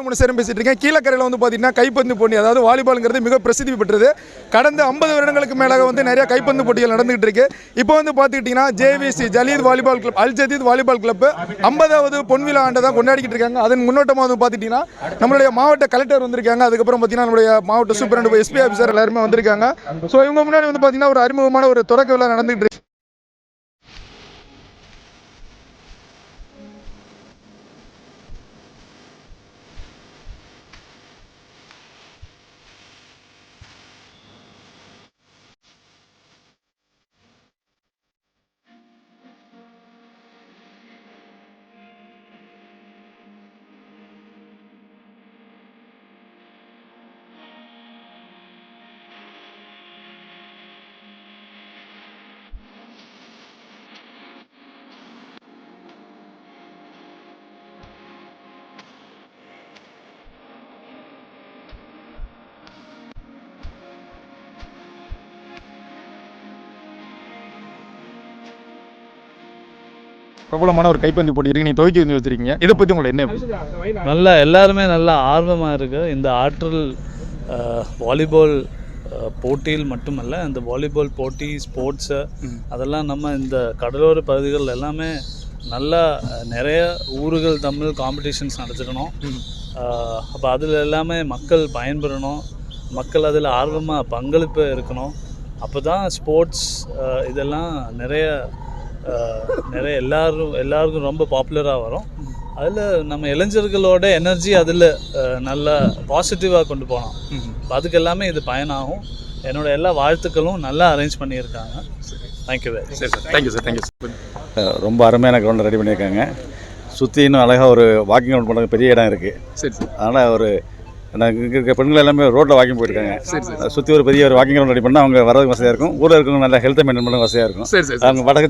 முனசேரன் பேசிட்டு இருக்கேன். கீழக்கரையில் வந்து பார்த்தீங்கன்னா கைப்பந்து போட்டி, அதாவது வாலிபாலுங்கிறது மிக பிரசித்தி பெற்றது. கடந்த 50 வருடங்களுக்கு மேலாக வந்து நிறைய கைப்பந்து போட்டிகள் நடந்துகிட்டு இருக்கு. இப்போ வந்து பார்த்துக்கிட்டிங்கன்னா ஜேவிசி ஜலீத் வாலிபால் கிளப், அல் ஜதீத் வாலிபால் கிளப் 50வது பொன்விழா ஆண்டை தான் கொண்டாடிக்கிட்டு இருக்காங்க. அதன் முன்னோட்டமாக வந்து பார்த்துக்கிட்டிங்கன்னா நம்மளுடைய மாவட்ட கலெக்டர் வந்திருக்காங்க. அதுக்கப்புறம் பார்த்தீங்கன்னா நம்மளுடைய மாவட்ட சூப்பரண்ட் எஸ்பி ஆஃபீஸர் எல்லாருமே வந்திருக்காங்க. ஸோ இவங்க முன்னாடி வந்து பார்த்தீங்கன்னா ஒரு அறிமுகமான ஒரு தொடக்க விழா நடந்துகிட்டு இருக்கு. பிரபலமான ஒரு கைப்பந்து போட்டி இருக்கு, நீ துவக்கி வந்து வச்சிருக்கீங்க. இதை பற்றி உங்களுக்கு என்ன? நல்லா எல்லாருமே நல்லா ஆர்வமாக இருக்குது. இந்த ஆற்றல் வாலிபால் போட்டியில் மட்டுமல்ல, இந்த வாலிபால் போட்டி ஸ்போர்ட்ஸு அதெல்லாம் நம்ம இந்த கடலோர பகுதிகள் எல்லாமே நல்லா நிறைய ஊர்கள் தமிழ் காம்படிஷன்ஸ் நடத்திடணும். அப்போ அதில் எல்லாமே மக்கள் பயன்பெறணும், மக்கள் அதில் ஆர்வமாக பங்களிப்பு இருக்கணும். அப்போ தான் ஸ்போர்ட்ஸ் இதெல்லாம் நிறைய எல்லாருக்கும் ரொம்ப பாப்புலராக வரும். அதில் நம்ம இளைஞர்களோட எனர்ஜி அதில் நல்லா பாசிட்டிவாக கொண்டு போனோம். அதுக்கு எல்லாமே இது பயனாகும். என்னோட எல்லா வாழ்த்துக்களும் நல்லா அரேஞ்ச் பண்ணியிருக்காங்க. Thank you very much. Thank you sir. Thank you sir. ரொம்ப அருமையான கிரவுண்ட் ரெடி பண்ணியிருக்காங்க. சுற்றி இன்னும் அழகாக ஒரு வாக்கிங் ரவுண்ட் பண்ணுறது பெரிய இடம் இருக்குது. சரி சார். அதனால் ஒரு இங்கே இருக்க பெண்கள் எல்லாமே ரோட்டில் வாக்கிங் போயிருக்காங்க. சரி சார். சுற்றி ஒரு பெரிய ஒரு வாக்கிங் ரவுண்ட் ரெடி பண்ணால் அவங்க வரதுக்கு வசதியாக இருக்கும். ஊரில் இருக்கவங்க நல்லா ஹெல்த்தை மெயின்டைன் பண்ண வசதியாக இருக்கும். சரி சார். அவங்க வடக்கு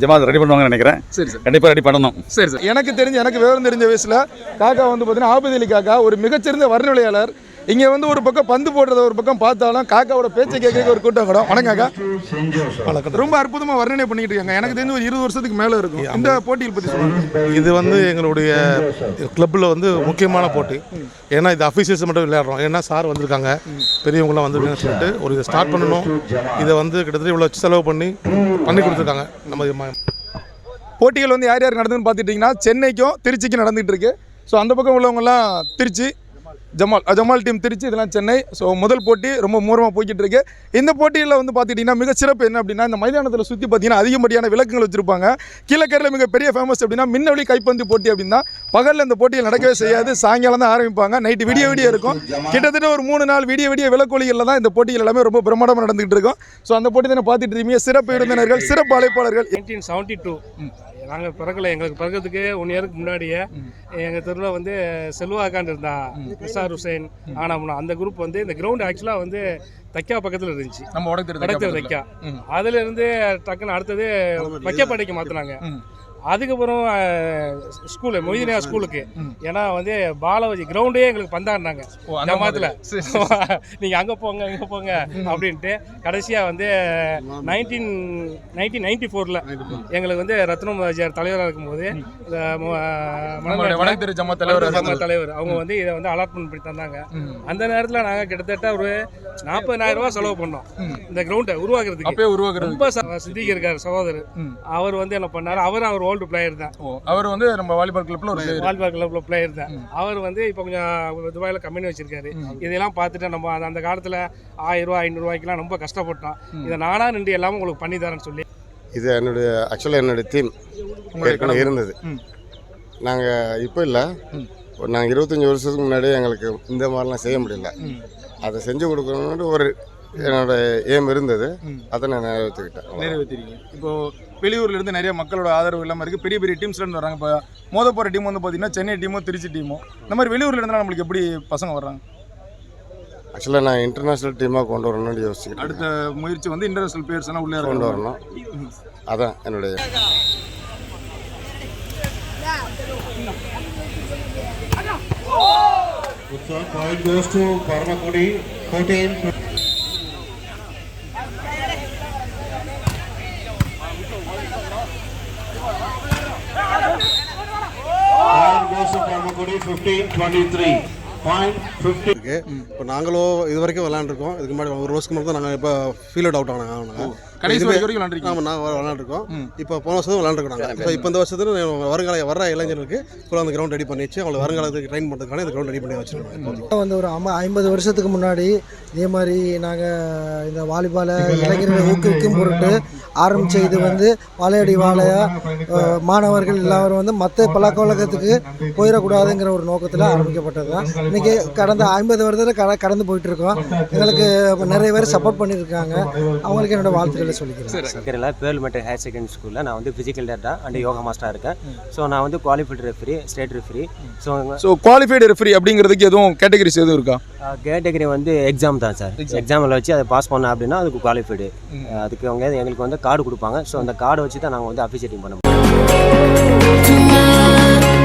ஜமாத் ரெடி பண்ணுவாங்கன்னு நினைக்கிறேன். சரி சார். கண்டிப்பாக ரெடி பண்ணணும். சரி சார். எனக்கு விவரம் தெரிஞ்ச வயசில் காக்கா வந்து பார்த்தீங்கன்னா ஆபத் அலி காக்கா ஒரு மிகச்சிறந்த வர்ணனையாளர். இங்கே வந்து ஒரு பக்கம் பந்து போடுறத ஒரு பக்கம் பார்த்தாலும் காக்காவோட பேச்சை கேட்க ஒரு கூட்டம் கூட. வணக்கம் காக்கா. ரொம்ப அற்புதமாக வர்ணனை பண்ணிட்டு இருக்காங்க. எனக்கு தெரிஞ்சு ஒரு 20 வருஷத்துக்கு மேலே இருக்கும். இந்த போட்டியில் பற்றி சொல்லுவாங்க. இது வந்து எங்களுடைய கிளப்பில் வந்து முக்கியமான போட்டி. ஏன்னா இது அஃபீஷியல்ஸ் மட்டும் விளையாடுறோம். ஏன்னா சார் வந்திருக்காங்க, பெரியவங்களாம் வந்திருக்காங்கன்னு சொல்லிட்டு ஒரு இதை ஸ்டார்ட் பண்ணணும். இதை வந்து கிட்டத்தட்ட இவ்வளோ செலவு பண்ணி கொடுத்துருக்காங்க. நம்ம போட்டிகள் வந்து யார் யார் நடந்துன்னு பார்த்துட்டிங்கன்னா சென்னைக்கும் திருச்சிக்கும் நடந்துகிட்டு இருக்கு. ஸோ அந்த பக்கம் உள்ளவங்கலாம் திருச்சி, ஜமால் டீம் திருச்சி, இதெல்லாம் சென்னை. ஸோ முதல் போட்டி ரொம்ப மூரமாக போய்கிட்டு இருக்கு. இந்த போட்டியில் வந்து பார்த்துக்கிட்டிங்கன்னா மிக சிறப்பு என்ன அப்படின்னா, இந்த மைதானத்தில் சுற்றி பார்த்தீங்கன்னா அதிகப்படியான விளக்குகள் வச்சுருப்பாங்க. கீழக்கரையில் மிக பெரிய ஃபேமஸ் அப்படின்னா மின்னவெளி கைப்பந்து போட்டி அப்படின்னா பகலில் இந்த போட்டியில் நடக்கவே செய்யாது. சாயங்காலம் தான் ஆரம்பிப்பாங்க. நைட்டு விடிய இருக்கும். கிட்டத்தட்ட ஒரு 3 நாள் விடிய விளக்கொலிகளில் தான் இந்த போட்டிகள் எல்லாமே ரொம்ப பிரமாண்டமாக நடந்துகிட்டு இருக்கும். ஸோ அந்த போட்டி தானே பார்த்துட்டு இருக்கீங்க. சிறப்பு விருந்தினர்கள், சிறப்பு அழைப்பாளர்கள். 1972 நாங்கள் பிறக்கலை. எங்களுக்கு பிறக்கிறதுக்கு 1 இயருக்கு முன்னாடியே எங்கள் தெருவில் வந்து செல்வாக்கான் இருந்தான், நிசார் ஹுசைன் ஆனாம்னா. அந்த குரூப் வந்து இந்த கிரவுண்டு ஆக்சுவலாக வந்து தைக்கா பக்கத்தில் இருந்துச்சு, நம்ம வடக்கு தைக்கா. அதுலேருந்து டக்குன்னு அடுத்தது வைக்கப்பாடைக்கு மாற்றினாங்க. அதுக்கப்புறம் ஸ்கூலு மொய்தீனியா ஸ்கூலுக்கு, ஏன்னா வந்து பாலவதி கிரவுண்டே எங்களுக்கு பந்தாடினாங்க ஜமாத்தில். நீங்கள் அங்கே போங்க இங்கே போங்க அப்படின்ட்டு கடைசியாக வந்து 1994 எங்களுக்கு வந்து ரத்னம் ராஜார் தலைவராக இருக்கும்போது தலைவர் அவங்க வந்து இதை வந்து அலாட்மெண்ட் பண்ணி தந்தாங்க. அந்த நேரத்தில் நாங்கள் கிட்டத்தட்ட ஒரு 40,000 ரூபா செலவு பண்ணோம் இந்த கிரவுண்டை உருவாக்குறதுக்கு. ரொம்ப சித்திக்கு இருக்கார் சகோதரர், அவர் வந்து என்ன பண்ணார், அவர் ஓல்டு பிளேயர் தான். அவர் வந்து நம்ம வாலிபால் கிளப்ல பிளேயர் தான். அவர் வந்து இப்போ கொஞ்சம் துபாயில் கம்பெனி வச்சிருக்காரு. இதெல்லாம் பார்த்துட்டு நம்ம அந்த காலத்தில் 1000 ரூபா 500 ரூபாய்க்குலாம் ரொம்ப கஷ்டப்பட்டோம். இதை நானா நின்று எல்லாமே உங்களுக்கு பண்ணி தரேன்னு சொல்லி இது என்னுடைய தீம் இருந்தது. நாங்கள் இப்போ இல்லை, நாங்கள் 25 வருஷத்துக்கு முன்னாடி எங்களுக்கு இந்த மாதிரிலாம் செய்ய முடியல. அதை செஞ்சு கொடுக்கணும்னு ஒரு என்னோட ஏம் இருந்தது. அதை நான் நிறைவேற்றிருக்கேன். இப்போது வெளியூர்ல இருந்து நிறைய மக்களோட ஆதரவு இல்லாமல் இருக்குது. பெரிய பெரிய டீம்ஸ்லேருந்து வராங்க. இப்போ மோத போகிற டீம் வந்து பார்த்தீங்கன்னா சென்னை டீமோ திருச்சி டீமோ, இந்த மாதிரி வெளியூர்ல இருந்தால் நம்மளுக்கு எப்படி பசங்க வர்றாங்க? ஆக்சுவலாக நான் இன்டர்நேஷ்னல் டீமாக கொண்டு வரணும்னு யோசிக்கிறேன். அடுத்த முயற்சி வந்து இன்டர்நேஷ்னல் பிளேயர்ஸ் எல்லாம் உள்ளே கொண்டு வரணும். அதான் என்னுடைய இருக்கு. இப்போ நாங்களும் இது வரைக்கும் விளாண்டுருக்கோம். இதுக்கு முன்னாடி ஒரு வருஷத்துக்கு முன்னாடி தான் நாங்கள் இப்போ ஃபீல் அவுட் ஆனாங்க. கடைசி வரைக்கும் விளையாண்டுருக்கீங்க. ஆமாம், நாங்கள் விளாண்டுருக்கோம். இப்போ போன வருஷம் விளாண்டுருக்கோம் நாங்கள். இப்போ இந்த வருஷத்துல வருங்கால வர இளைஞர்களுக்கு இப்போ அந்த கிரவுண்ட் ரெடி பண்ணி வச்சு அவங்களை வருங்காலத்துக்கு ட்ரெயின் பண்ணுறதுக்கான இந்த கிரவுண்ட் ரெடி பண்ணி வச்சுருக்கோம். வந்து ஒரு 50 வருஷத்துக்கு முன்னாடி இதே மாதிரி நாங்கள் இந்த வாலிபாலை இளைஞர்களை ஊக்குவிக்கும் பொருட்டு ஆரம்பித்த இது வந்து வாழையடி வாழையா மாணவர்கள் எல்லாரும் வந்து மற்ற பழக்க வழக்கத்துக்கு போயிடக்கூடாதுங்கிற ஒரு நோக்கத்தில் ஆரம்பிக்கப்பட்டது தான். இன்றைக்கி கடந்த 50 வருடத்தில் கடந்து போயிட்டுருக்கோம். எங்களுக்கு நிறைய பேர் சப்போர்ட் பண்ணியிருக்காங்க. அவங்களுக்கு என்னோடய வாழ்த்துக்களை சொல்லிக்கிறேன். கேரளா பேர்ல்மெண்ட் ஹையர் செகண்டரி ஸ்கூலில் நான் வந்து ஃபிசிக்கல் டேட்டா அண்ட் யோகா மாஸ்டராக இருக்கேன். ஸோ நான் வந்து qualified referee, state referee. So qualified referee அப்படிங்கிறதுக்கு எதுவும் கேட்டகரிஸ் எதுவும் இருக்கா? கேட்டகரி வந்து எக்ஸாம் தான் சார். எக்ஸாமில் வச்சு அதை பாஸ் பண்ணோம் அப்படின்னா அதுக்கு குவாலிஃபைடு. அதுக்கு அவங்க எங்களுக்கு வந்து கார்டு கொடுப்பாங்க. ஸோ அந்த கார்டை வச்சு தான் நாங்கள் வந்து அஃபிஷியேட்டிங் பண்ண முடியும்.